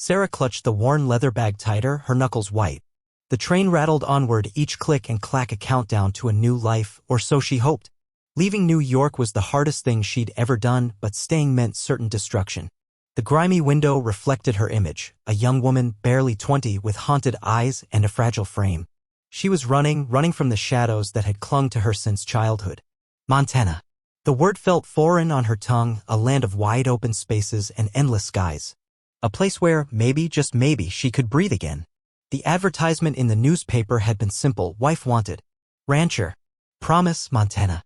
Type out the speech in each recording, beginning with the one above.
Sarah clutched the worn leather bag tighter, her knuckles white. The train rattled onward, each click and clack a countdown to a new life, or so she hoped. Leaving New York was the hardest thing she'd ever done, but staying meant certain destruction. The grimy window reflected her image, a young woman barely 20 with haunted eyes and a fragile frame. She was running from the shadows that had clung to her since childhood. Montana. The word felt foreign on her tongue, a land of wide-open spaces and endless skies. A place where, maybe, just maybe, she could breathe again. The advertisement in the newspaper had been simple: wife wanted. Rancher. Promise, Montana.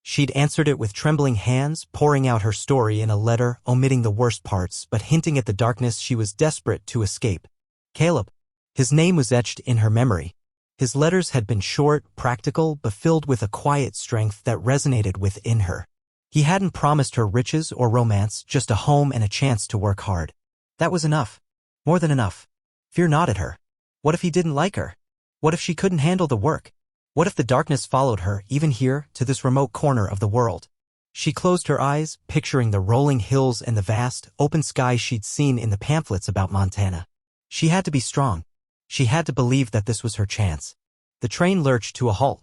She'd answered it with trembling hands, pouring out her story in a letter, omitting the worst parts but hinting at the darkness she was desperate to escape. Caleb. His name was etched in her memory. His letters had been short, practical, but filled with a quiet strength that resonated within her. He hadn't promised her riches or romance, just a home and a chance to work hard. That was enough. More than enough. Fear gnawed at her. What if he didn't like her? What if she couldn't handle the work? What if the darkness followed her, even here, to this remote corner of the world? She closed her eyes, picturing the rolling hills and the vast, open sky she'd seen in the pamphlets about Montana. She had to be strong. She had to believe that this was her chance. The train lurched to a halt.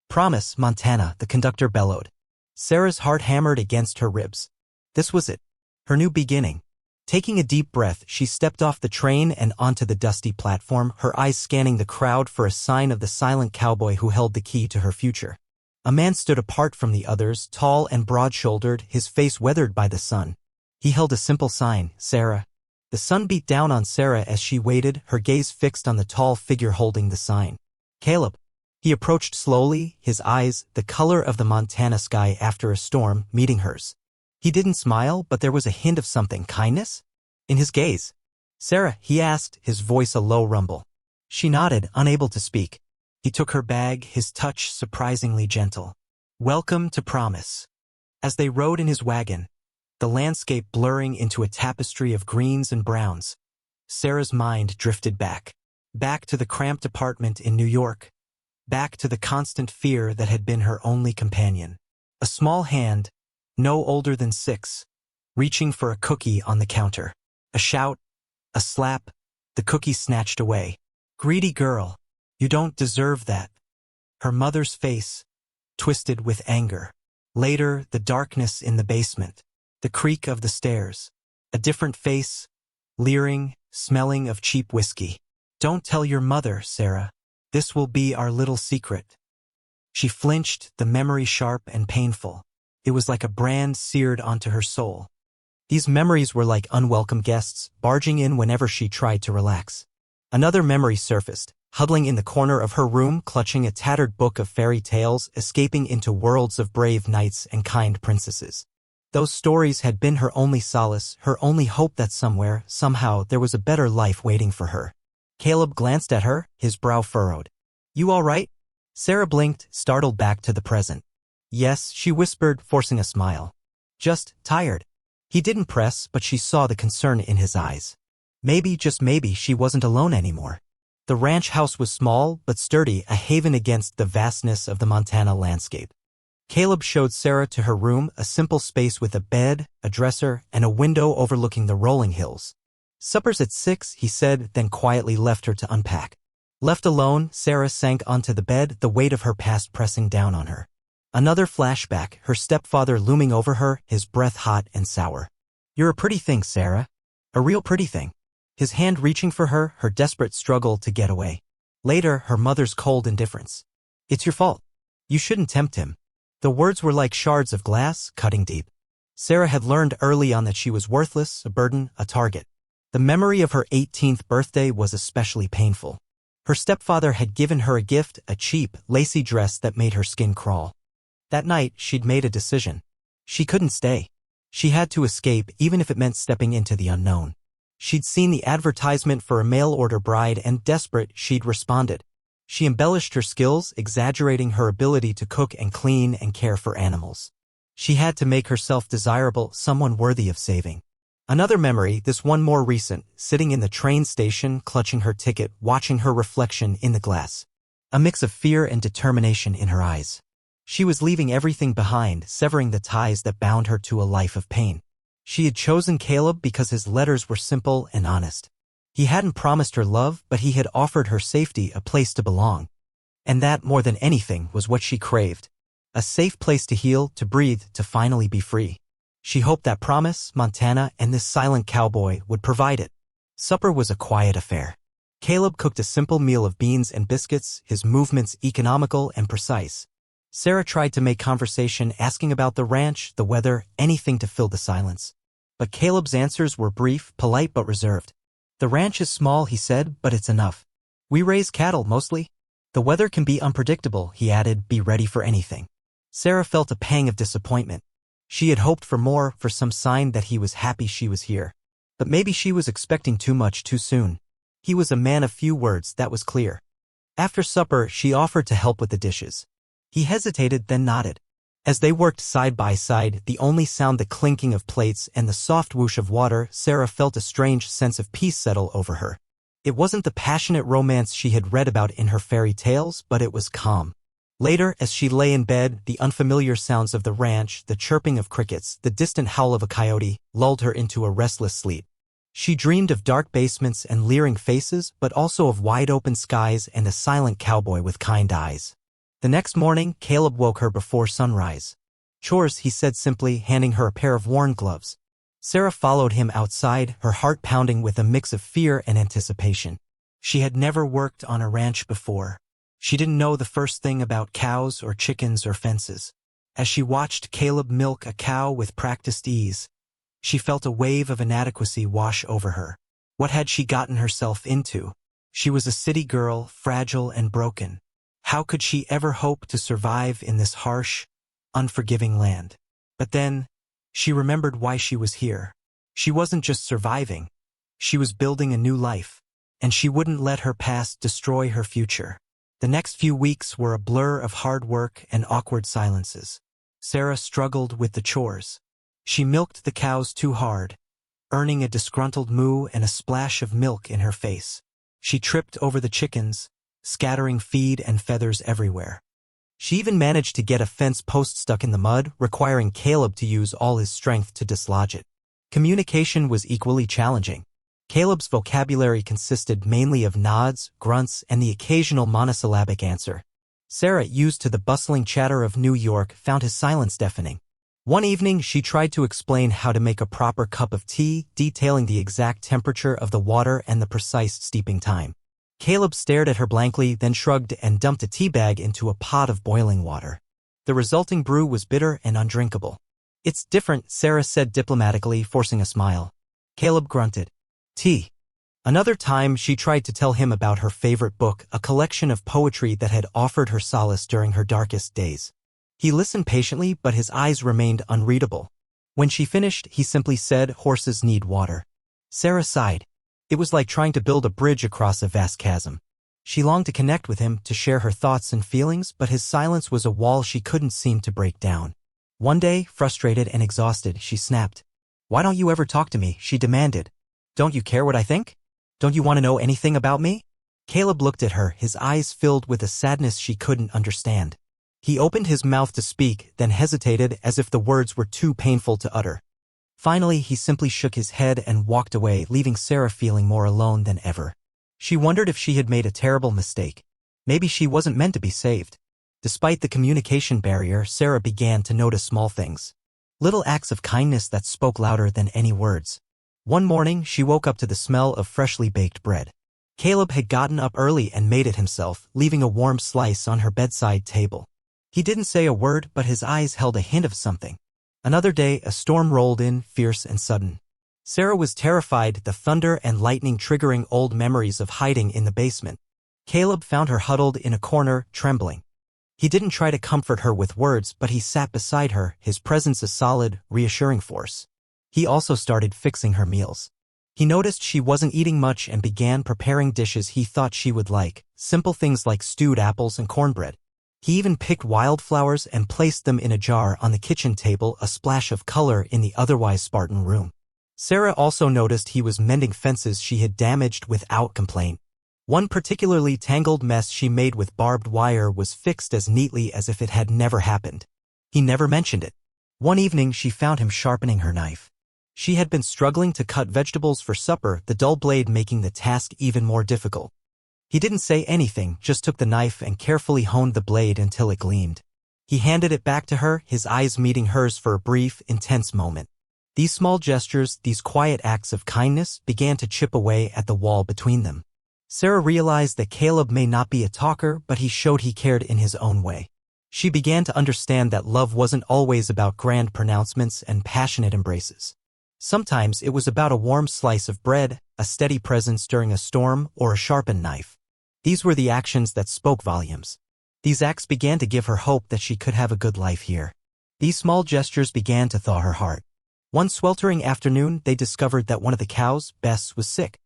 Promise, Montana, the conductor bellowed. Sarah's heart hammered against her ribs. This was it. Her new beginning. Taking a deep breath, she stepped off the train and onto the dusty platform, her eyes scanning the crowd for a sign of the silent cowboy who held the key to her future. A man stood apart from the others, tall and broad-shouldered, his face weathered by the sun. He held a simple sign: Sarah. The sun beat down on Sarah as she waited, her gaze fixed on the tall figure holding the sign. Caleb. He approached slowly, his eyes, the color of the Montana sky after a storm, meeting hers. He didn't smile, but there was a hint of something: kindness in his gaze. Sarah, he asked, his voice a low rumble. She nodded, unable to speak. He took her bag, his touch surprisingly gentle. Welcome to Promise. As they rode in his wagon, the landscape blurring into a tapestry of greens and browns, Sarah's mind drifted back. Back to the cramped apartment in New York. Back to the constant fear that had been her only companion. A small hand, no older than 6, reaching for a cookie on the counter. A shout, a slap, the cookie snatched away. Greedy girl, you don't deserve that. Her mother's face, twisted with anger. Later, the darkness in the basement, the creak of the stairs. A different face, leering, smelling of cheap whiskey. Don't tell your mother, Sarah. This will be our little secret. She flinched, the memory sharp and painful. It was like a brand seared onto her soul. These memories were like unwelcome guests, barging in whenever she tried to relax. Another memory surfaced, huddling in the corner of her room, clutching a tattered book of fairy tales, escaping into worlds of brave knights and kind princesses. Those stories had been her only solace, her only hope that somewhere, somehow, there was a better life waiting for her. Caleb glanced at her, his brow furrowed. You all right? Sarah blinked, startled back to the present. Yes, she whispered, forcing a smile. Just tired. He didn't press, but she saw the concern in his eyes. Maybe, just maybe, she wasn't alone anymore. The ranch house was small, but sturdy, a haven against the vastness of the Montana landscape. Caleb showed Sarah to her room, a simple space with a bed, a dresser, and a window overlooking the rolling hills. Supper's at 6, he said, then quietly left her to unpack. Left alone, Sarah sank onto the bed, the weight of her past pressing down on her. Another flashback, her stepfather looming over her, his breath hot and sour. You're a pretty thing, Sarah. A real pretty thing. His hand reaching for her, her desperate struggle to get away. Later, her mother's cold indifference. It's your fault. You shouldn't tempt him. The words were like shards of glass, cutting deep. Sarah had learned early on that she was worthless, a burden, a target. The memory of her 18th birthday was especially painful. Her stepfather had given her a gift, a cheap, lacy dress that made her skin crawl. That night, she'd made a decision. She couldn't stay. She had to escape, even if it meant stepping into the unknown. She'd seen the advertisement for a mail-order bride and, desperate, she'd responded. She embellished her skills, exaggerating her ability to cook and clean and care for animals. She had to make herself desirable, someone worthy of saving. Another memory, this one more recent, sitting in the train station, clutching her ticket, watching her reflection in the glass. A mix of fear and determination in her eyes. She was leaving everything behind, severing the ties that bound her to a life of pain. She had chosen Caleb because his letters were simple and honest. He hadn't promised her love, but he had offered her safety, a place to belong. And that, more than anything, was what she craved. A safe place to heal, to breathe, to finally be free. She hoped that promise, Montana, and this silent cowboy would provide it. Supper was a quiet affair. Caleb cooked a simple meal of beans and biscuits, his movements economical and precise. Sarah tried to make conversation, asking about the ranch, the weather, anything to fill the silence. But Caleb's answers were brief, polite but reserved. The ranch is small, he said, but it's enough. We raise cattle, mostly. The weather can be unpredictable, he added, be ready for anything. Sarah felt a pang of disappointment. She had hoped for more, for some sign that he was happy she was here. But maybe she was expecting too much too soon. He was a man of few words, that was clear. After supper, she offered to help with the dishes. He hesitated, then nodded. As they worked side by side, the only sound the clinking of plates and the soft whoosh of water, Sarah felt a strange sense of peace settle over her. It wasn't the passionate romance she had read about in her fairy tales, but it was calm. Later, as she lay in bed, the unfamiliar sounds of the ranch, the chirping of crickets, the distant howl of a coyote, lulled her into a restless sleep. She dreamed of dark basements and leering faces, but also of wide-open skies and a silent cowboy with kind eyes. The next morning, Caleb woke her before sunrise. Chores, he said simply, handing her a pair of worn gloves. Sarah followed him outside, her heart pounding with a mix of fear and anticipation. She had never worked on a ranch before. She didn't know the first thing about cows or chickens or fences. As she watched Caleb milk a cow with practiced ease, she felt a wave of inadequacy wash over her. What had she gotten herself into? She was a city girl, fragile and broken. How could she ever hope to survive in this harsh, unforgiving land? But then, she remembered why she was here. She wasn't just surviving. She was building a new life, and she wouldn't let her past destroy her future. The next few weeks were a blur of hard work and awkward silences. Sarah struggled with the chores. She milked the cows too hard, earning a disgruntled moo and a splash of milk in her face. She tripped over the chickens, scattering feed and feathers everywhere. She even managed to get a fence post stuck in the mud, requiring Caleb to use all his strength to dislodge it. Communication was equally challenging. Caleb's vocabulary consisted mainly of nods, grunts, and the occasional monosyllabic answer. Sarah, used to the bustling chatter of New York, found his silence deafening. One evening, she tried to explain how to make a proper cup of tea, detailing the exact temperature of the water and the precise steeping time. Caleb stared at her blankly, then shrugged and dumped a tea bag into a pot of boiling water. The resulting brew was bitter and undrinkable. It's different, Sarah said diplomatically, forcing a smile. Caleb grunted. Tea. Another time, she tried to tell him about her favorite book, a collection of poetry that had offered her solace during her darkest days. He listened patiently, but his eyes remained unreadable. When she finished, he simply said, horses need water. Sarah sighed. It was like trying to build a bridge across a vast chasm. She longed to connect with him, to share her thoughts and feelings, but his silence was a wall she couldn't seem to break down. One day, frustrated and exhausted, she snapped. Why don't you ever talk to me? She demanded. Don't you care what I think? Don't you want to know anything about me? Caleb looked at her, his eyes filled with a sadness she couldn't understand. He opened his mouth to speak, then hesitated as if the words were too painful to utter. Finally, he simply shook his head and walked away, leaving Sarah feeling more alone than ever. She wondered if she had made a terrible mistake. Maybe she wasn't meant to be saved. Despite the communication barrier, Sarah began to notice small things. Little acts of kindness that spoke louder than any words. One morning, she woke up to the smell of freshly baked bread. Caleb had gotten up early and made it himself, leaving a warm slice on her bedside table. He didn't say a word, but his eyes held a hint of something. Another day, a storm rolled in, fierce and sudden. Sarah was terrified, the thunder and lightning triggering old memories of hiding in the basement. Caleb found her huddled in a corner, trembling. He didn't try to comfort her with words, but he sat beside her, his presence a solid, reassuring force. He also started fixing her meals. He noticed she wasn't eating much and began preparing dishes he thought she would like, simple things like stewed apples and cornbread. He even picked wildflowers and placed them in a jar on the kitchen table, a splash of color in the otherwise Spartan room. Sarah also noticed he was mending fences she had damaged without complaint. One particularly tangled mess she made with barbed wire was fixed as neatly as if it had never happened. He never mentioned it. One evening she found him sharpening her knife. She had been struggling to cut vegetables for supper, the dull blade making the task even more difficult. He didn't say anything, just took the knife and carefully honed the blade until it gleamed. He handed it back to her, his eyes meeting hers for a brief, intense moment. These small gestures, these quiet acts of kindness, began to chip away at the wall between them. Sarah realized that Caleb may not be a talker, but he showed he cared in his own way. She began to understand that love wasn't always about grand pronouncements and passionate embraces. Sometimes it was about a warm slice of bread, a steady presence during a storm, or a sharpened knife. These were the actions that spoke volumes. These acts began to give her hope that she could have a good life here. These small gestures began to thaw her heart. One sweltering afternoon, they discovered that one of the cows, Bess, was sick.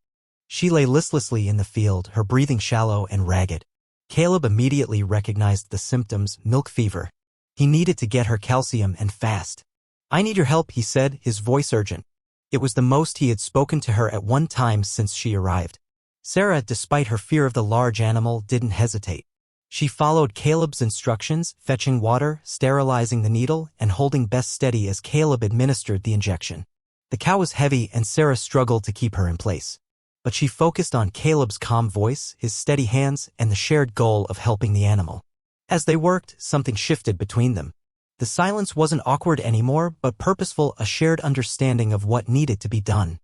She lay listlessly in the field, her breathing shallow and ragged. Caleb immediately recognized the symptoms, milk fever. He needed to get her calcium and fast. "I need your help," he said, his voice urgent. It was the most he had spoken to her at one time since she arrived. Sarah, despite her fear of the large animal, didn't hesitate. She followed Caleb's instructions, fetching water, sterilizing the needle, and holding Bess steady as Caleb administered the injection. The cow was heavy and Sarah struggled to keep her in place. But she focused on Caleb's calm voice, his steady hands, and the shared goal of helping the animal. As they worked, something shifted between them. The silence wasn't awkward anymore, but purposeful, a shared understanding of what needed to be done.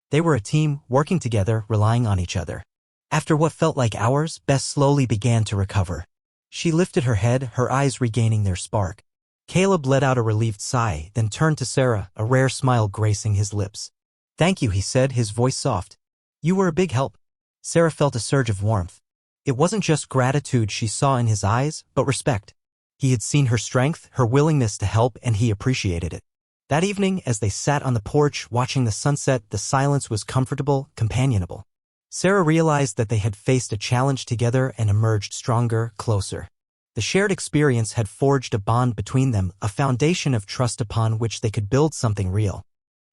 They were a team, working together, relying on each other. After what felt like hours, Bess slowly began to recover. She lifted her head, her eyes regaining their spark. Caleb let out a relieved sigh, then turned to Sarah, a rare smile gracing his lips. "Thank you," he said, his voice soft. "You were a big help." Sarah felt a surge of warmth. It wasn't just gratitude she saw in his eyes, but respect. He had seen her strength, her willingness to help, and he appreciated it. That evening, as they sat on the porch watching the sunset, the silence was comfortable, companionable. Sarah realized that they had faced a challenge together and emerged stronger, closer. The shared experience had forged a bond between them, a foundation of trust upon which they could build something real.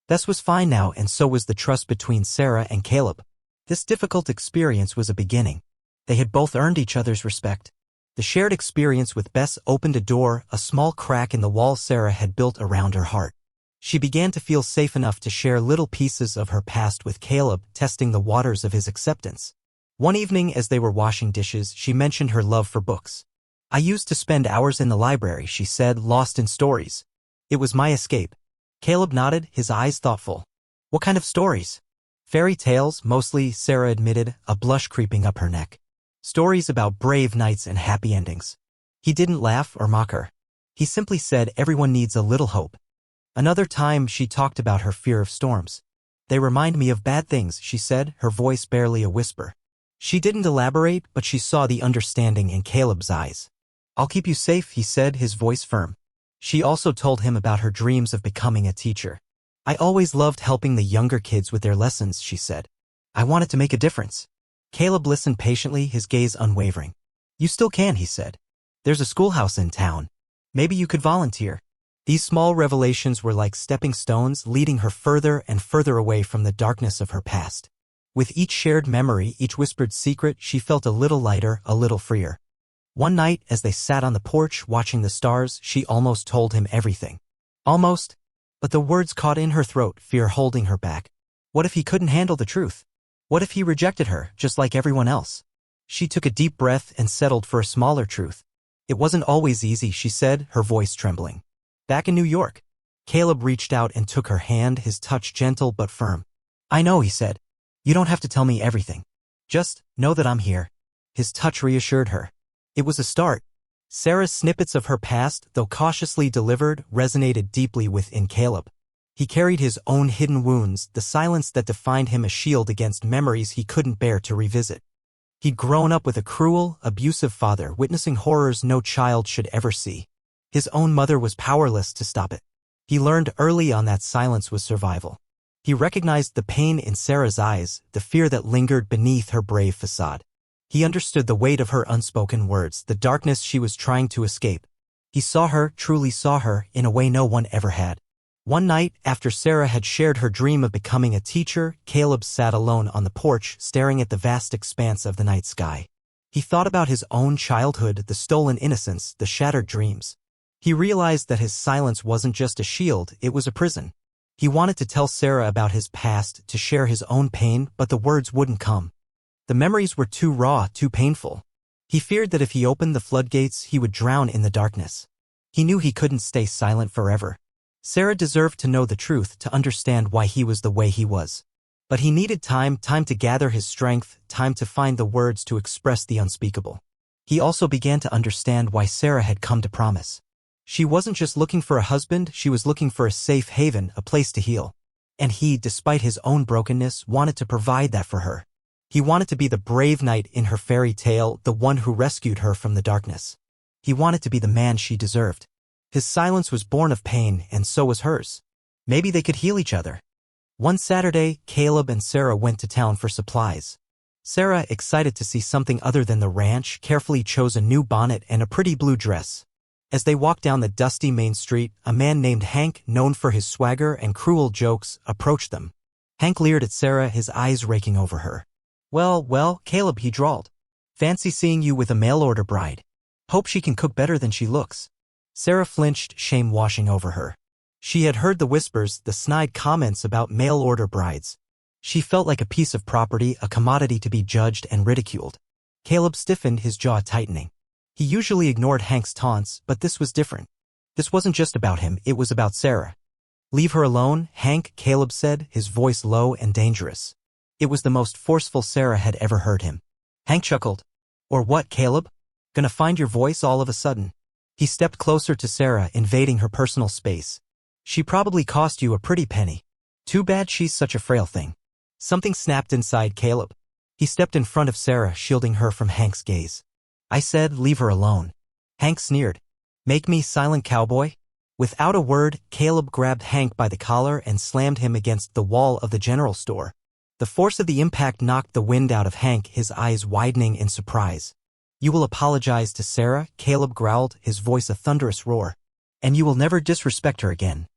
Bess was fine now, and so was the trust between Sarah and Caleb. This difficult experience was a beginning. They had both earned each other's respect. The shared experience with Bess opened a door, a small crack in the wall Sarah had built around her heart. She began to feel safe enough to share little pieces of her past with Caleb, testing the waters of his acceptance. One evening as they were washing dishes, she mentioned her love for books. "I used to spend hours in the library," she said, lost in stories. "It was my escape." Caleb nodded, his eyes thoughtful. "What kind of stories?" "Fairy tales, mostly," Sarah admitted, a blush creeping up her neck. "Stories about brave knights and happy endings." He didn't laugh or mock her. He simply said everyone needs a little hope. Another time she talked about her fear of storms. "They remind me of bad things," she said, her voice barely a whisper. She didn't elaborate, but she saw the understanding in Caleb's eyes. "I'll keep you safe," he said, his voice firm. She also told him about her dreams of becoming a teacher. "I always loved helping the younger kids with their lessons," she said. "I wanted to make a difference." Caleb listened patiently, his gaze unwavering. "You still can," he said. "There's a schoolhouse in town. Maybe you could volunteer." These small revelations were like stepping stones, leading her further and further away from the darkness of her past. With each shared memory, each whispered secret, she felt a little lighter, a little freer. One night, as they sat on the porch watching the stars, she almost told him everything. Almost. But the words caught in her throat, fear holding her back. What if he couldn't handle the truth? What if he rejected her, just like everyone else? She took a deep breath and settled for a smaller truth. "It wasn't always easy," she said, her voice trembling. "Back in New York." Caleb reached out and took her hand, his touch gentle but firm. "I know," he said. "You don't have to tell me everything. Just know that I'm here." His touch reassured her. It was a start. Sarah's snippets of her past, though cautiously delivered, resonated deeply within Caleb. He carried his own hidden wounds, the silence that defined him, a shield against memories he couldn't bear to revisit. He'd grown up with a cruel, abusive father, witnessing horrors no child should ever see. His own mother was powerless to stop it. He learned early on that silence was survival. He recognized the pain in Sarah's eyes, the fear that lingered beneath her brave facade. He understood the weight of her unspoken words, the darkness she was trying to escape. He saw her, truly saw her, in a way no one ever had. One night, after Sarah had shared her dream of becoming a teacher, Caleb sat alone on the porch, staring at the vast expanse of the night sky. He thought about his own childhood, the stolen innocence, the shattered dreams. He realized that his silence wasn't just a shield, it was a prison. He wanted to tell Sarah about his past, to share his own pain, but the words wouldn't come. The memories were too raw, too painful. He feared that if he opened the floodgates, he would drown in the darkness. He knew he couldn't stay silent forever. Sarah deserved to know the truth, to understand why he was the way he was. But he needed time to gather his strength, time to find the words to express the unspeakable. He also began to understand why Sarah had come to promise. She wasn't just looking for a husband, she was looking for a safe haven, a place to heal. And he, despite his own brokenness, wanted to provide that for her. He wanted to be the brave knight in her fairy tale, the one who rescued her from the darkness. He wanted to be the man she deserved. His silence was born of pain, and so was hers. Maybe they could heal each other. One Saturday, Caleb and Sarah went to town for supplies. Sarah, excited to see something other than the ranch, carefully chose a new bonnet and a pretty blue dress. As they walked down the dusty main street, a man named Hank, known for his swagger and cruel jokes, approached them. Hank leered at Sarah, his eyes raking over her. Well, Caleb, he drawled. Fancy seeing you with a mail-order bride. Hope she can cook better than she looks. Sarah flinched, shame washing over her. She had heard the whispers, the snide comments about mail-order brides. She felt like a piece of property, a commodity to be judged and ridiculed. Caleb stiffened, his jaw tightening. He usually ignored Hank's taunts, but this was different. This wasn't just about him, it was about Sarah. Leave her alone, Hank, Caleb said, his voice low and dangerous. It was the most forceful Sarah had ever heard him. Hank chuckled. Or what, Caleb? Gonna find your voice all of a sudden? He stepped closer to Sarah, invading her personal space. She probably cost you a pretty penny. Too bad she's such a frail thing. Something snapped inside Caleb. He stepped in front of Sarah, shielding her from Hank's gaze. I said, leave her alone. Hank sneered. Make me silent, cowboy? Without a word, Caleb grabbed Hank by the collar and slammed him against the wall of the general store. The force of the impact knocked the wind out of Hank, his eyes widening in surprise. You will apologize to Sarah, Caleb growled, his voice a thunderous roar. And you will never disrespect her again.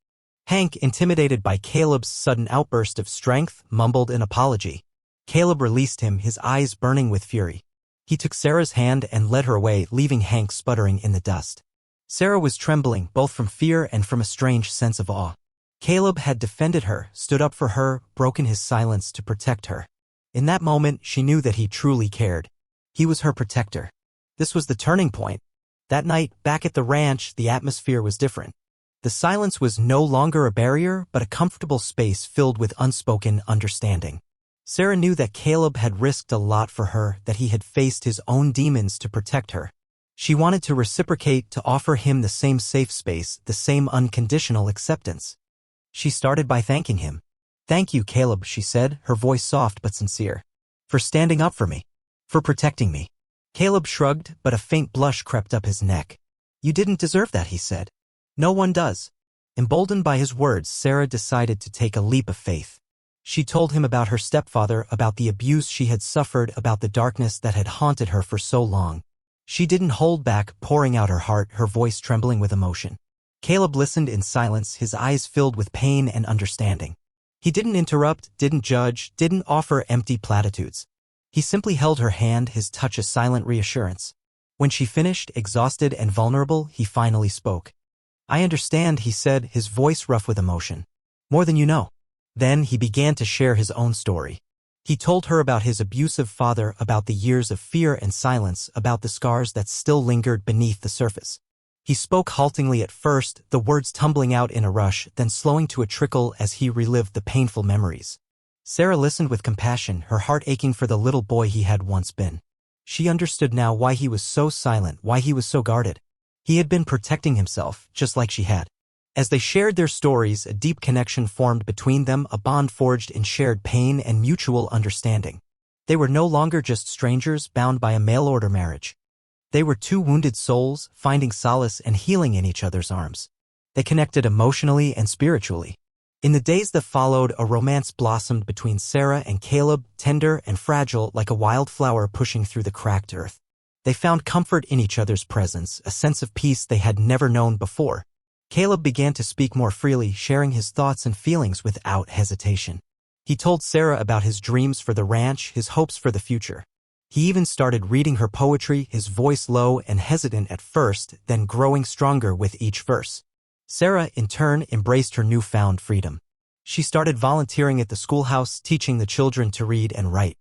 Hank, intimidated by Caleb's sudden outburst of strength, mumbled an apology. Caleb released him, his eyes burning with fury. He took Sarah's hand and led her away, leaving Hank sputtering in the dust. Sarah was trembling, both from fear and from a strange sense of awe. Caleb had defended her, stood up for her, broken his silence to protect her. In that moment, she knew that he truly cared. He was her protector. This was the turning point. That night, back at the ranch, the atmosphere was different. The silence was no longer a barrier, but a comfortable space filled with unspoken understanding. Sarah knew that Caleb had risked a lot for her, that he had faced his own demons to protect her. She wanted to reciprocate, to offer him the same safe space, the same unconditional acceptance. She started by thanking him. Thank you, Caleb, she said, her voice soft but sincere. For standing up for me. For protecting me. Caleb shrugged, but a faint blush crept up his neck. You didn't deserve that, he said. No one does. Emboldened by his words, Sarah decided to take a leap of faith. She told him about her stepfather, about the abuse she had suffered, about the darkness that had haunted her for so long. She didn't hold back, pouring out her heart, her voice trembling with emotion. Caleb listened in silence, his eyes filled with pain and understanding. He didn't interrupt, didn't judge, didn't offer empty platitudes. He simply held her hand, his touch a silent reassurance. When she finished, exhausted and vulnerable, he finally spoke. I understand, he said, his voice rough with emotion. More than you know. Then he began to share his own story. He told her about his abusive father, about the years of fear and silence, about the scars that still lingered beneath the surface. He spoke haltingly at first, the words tumbling out in a rush, then slowing to a trickle as he relived the painful memories. Sarah listened with compassion, her heart aching for the little boy he had once been. She understood now why he was so silent, why he was so guarded. He had been protecting himself, just like she had. As they shared their stories, a deep connection formed between them, a bond forged in shared pain and mutual understanding. They were no longer just strangers bound by a mail-order marriage. They were two wounded souls, finding solace and healing in each other's arms. They connected emotionally and spiritually. In the days that followed, a romance blossomed between Sarah and Caleb, tender and fragile like a wildflower pushing through the cracked earth. They found comfort in each other's presence, a sense of peace they had never known before. Caleb began to speak more freely, sharing his thoughts and feelings without hesitation. He told Sarah about his dreams for the ranch, his hopes for the future. He even started reading her poetry, his voice low and hesitant at first, then growing stronger with each verse. Sarah, in turn, embraced her newfound freedom. She started volunteering at the schoolhouse, teaching the children to read and write.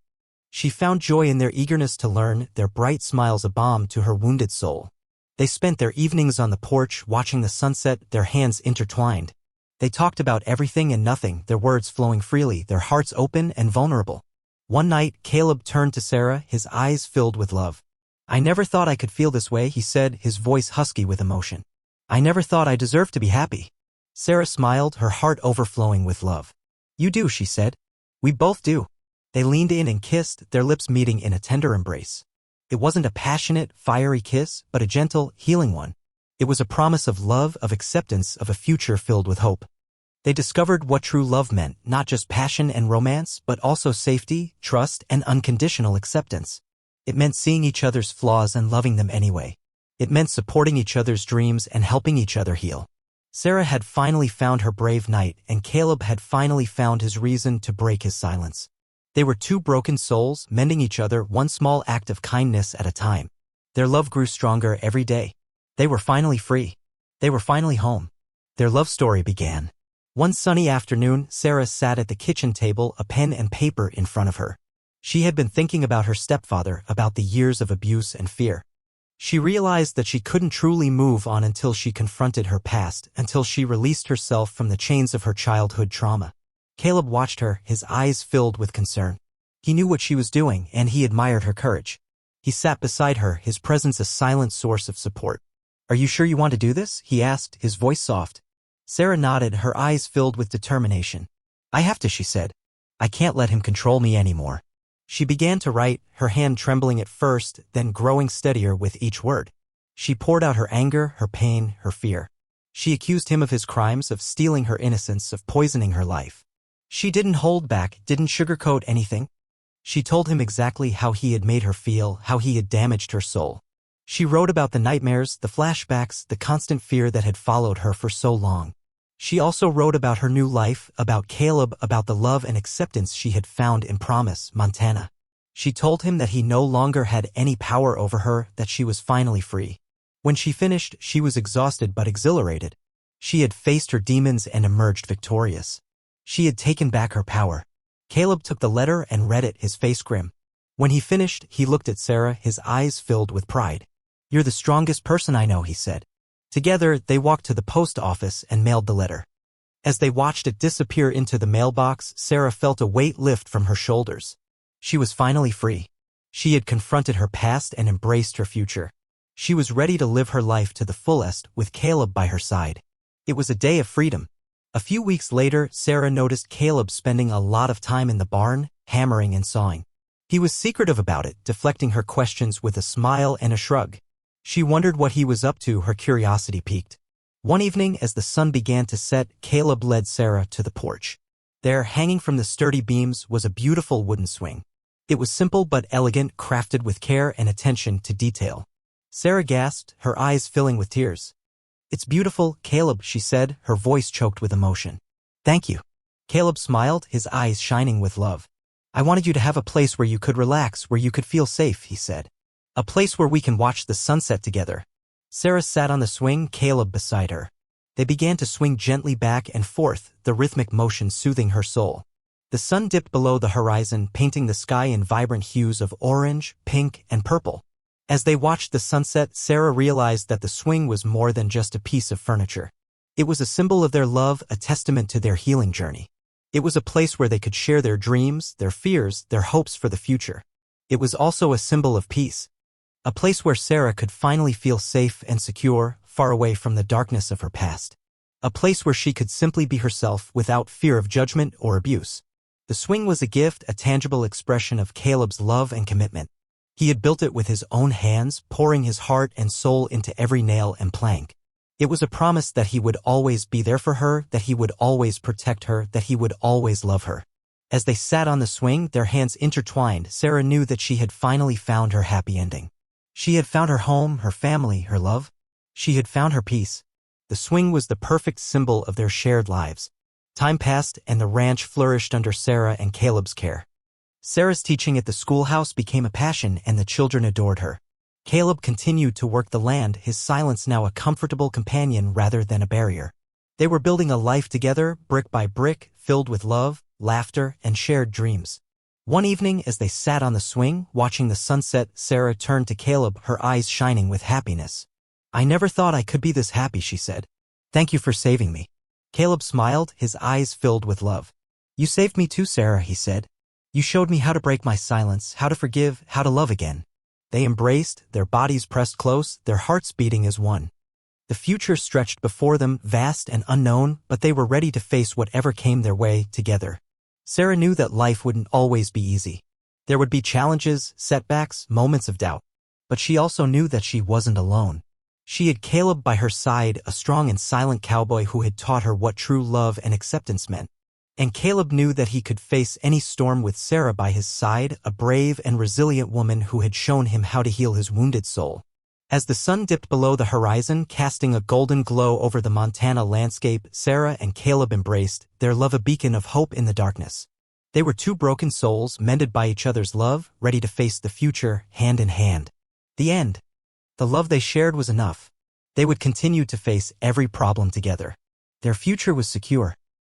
She found joy in their eagerness to learn, their bright smiles a balm to her wounded soul. They spent their evenings on the porch, watching the sunset, their hands intertwined. They talked about everything and nothing, their words flowing freely, their hearts open and vulnerable. One night, Caleb turned to Sarah, his eyes filled with love. "I never thought I could feel this way," he said, his voice husky with emotion. "I never thought I deserved to be happy." Sarah smiled, her heart overflowing with love. "You do," she said. "We both do." They leaned in and kissed, their lips meeting in a tender embrace. It wasn't a passionate, fiery kiss, but a gentle, healing one. It was a promise of love, of acceptance, of a future filled with hope. They discovered what true love meant, not just passion and romance, but also safety, trust, and unconditional acceptance. It meant seeing each other's flaws and loving them anyway. It meant supporting each other's dreams and helping each other heal. Sarah had finally found her brave knight, and Caleb had finally found his reason to break his silence. They were two broken souls, mending each other, one small act of kindness at a time. Their love grew stronger every day. They were finally free. They were finally home. Their love story began. One sunny afternoon, Sarah sat at the kitchen table, a pen and paper in front of her. She had been thinking about her stepfather, about the years of abuse and fear. She realized that she couldn't truly move on until she confronted her past, until she released herself from the chains of her childhood trauma. Caleb watched her, his eyes filled with concern. He knew what she was doing, and he admired her courage. He sat beside her, his presence a silent source of support. "Are you sure you want to do this?" he asked, his voice soft. Sarah nodded, her eyes filled with determination. "I have to," she said. "I can't let him control me anymore." She began to write, her hand trembling at first, then growing steadier with each word. She poured out her anger, her pain, her fear. She accused him of his crimes, of stealing her innocence, of poisoning her life. She didn't hold back, didn't sugarcoat anything. She told him exactly how he had made her feel, how he had damaged her soul. She wrote about the nightmares, the flashbacks, the constant fear that had followed her for so long. She also wrote about her new life, about Caleb, about the love and acceptance she had found in Promise, Montana. She told him that he no longer had any power over her, that she was finally free. When she finished, she was exhausted but exhilarated. She had faced her demons and emerged victorious. She had taken back her power. Caleb took the letter and read it, his face grim. When he finished, he looked at Sarah, his eyes filled with pride. "You're the strongest person I know," he said. Together, they walked to the post office and mailed the letter. As they watched it disappear into the mailbox, Sarah felt a weight lift from her shoulders. She was finally free. She had confronted her past and embraced her future. She was ready to live her life to the fullest, with Caleb by her side. It was a day of freedom. A few weeks later, Sarah noticed Caleb spending a lot of time in the barn, hammering and sawing. He was secretive about it, deflecting her questions with a smile and a shrug. She wondered what he was up to, her curiosity piqued. One evening, as the sun began to set, Caleb led Sarah to the porch. There, hanging from the sturdy beams, was a beautiful wooden swing. It was simple but elegant, crafted with care and attention to detail. Sarah gasped, her eyes filling with tears. "It's beautiful, Caleb," she said, her voice choked with emotion. "Thank you." Caleb smiled, his eyes shining with love. "I wanted you to have a place where you could relax, where you could feel safe," he said. "A place where we can watch the sunset together." Sarah sat on the swing, Caleb beside her. They began to swing gently back and forth, the rhythmic motion soothing her soul. The sun dipped below the horizon, painting the sky in vibrant hues of orange, pink, and purple. As they watched the sunset, Sarah realized that the swing was more than just a piece of furniture. It was a symbol of their love, a testament to their healing journey. It was a place where they could share their dreams, their fears, their hopes for the future. It was also a symbol of peace. A place where Sarah could finally feel safe and secure, far away from the darkness of her past. A place where she could simply be herself without fear of judgment or abuse. The swing was a gift, a tangible expression of Caleb's love and commitment. He had built it with his own hands, pouring his heart and soul into every nail and plank. It was a promise that he would always be there for her, that he would always protect her, that he would always love her. As they sat on the swing, their hands intertwined, Sarah knew that she had finally found her happy ending. She had found her home, her family, her love. She had found her peace. The swing was the perfect symbol of their shared lives. Time passed, and the ranch flourished under Sarah and Caleb's care. Sarah's teaching at the schoolhouse became a passion, and the children adored her. Caleb continued to work the land, his silence now a comfortable companion rather than a barrier. They were building a life together, brick by brick, filled with love, laughter, and shared dreams. One evening, as they sat on the swing, watching the sunset, Sarah turned to Caleb, her eyes shining with happiness. "I never thought I could be this happy," she said. "Thank you for saving me." Caleb smiled, his eyes filled with love. "You saved me too, Sarah," he said. "You showed me how to break my silence, how to forgive, how to love again." They embraced, their bodies pressed close, their hearts beating as one. The future stretched before them, vast and unknown, but they were ready to face whatever came their way, together. Sarah knew that life wouldn't always be easy. There would be challenges, setbacks, moments of doubt. But she also knew that she wasn't alone. She had Caleb by her side, a strong and silent cowboy who had taught her what true love and acceptance meant. And Caleb knew that he could face any storm with Sarah by his side, a brave and resilient woman who had shown him how to heal his wounded soul. As the sun dipped below the horizon, casting a golden glow over the Montana landscape, Sarah and Caleb embraced, their love a beacon of hope in the darkness. They were two broken souls, mended by each other's love, ready to face the future, hand in hand. The end. The love they shared was enough. They would continue to face every problem together. Their future was secure.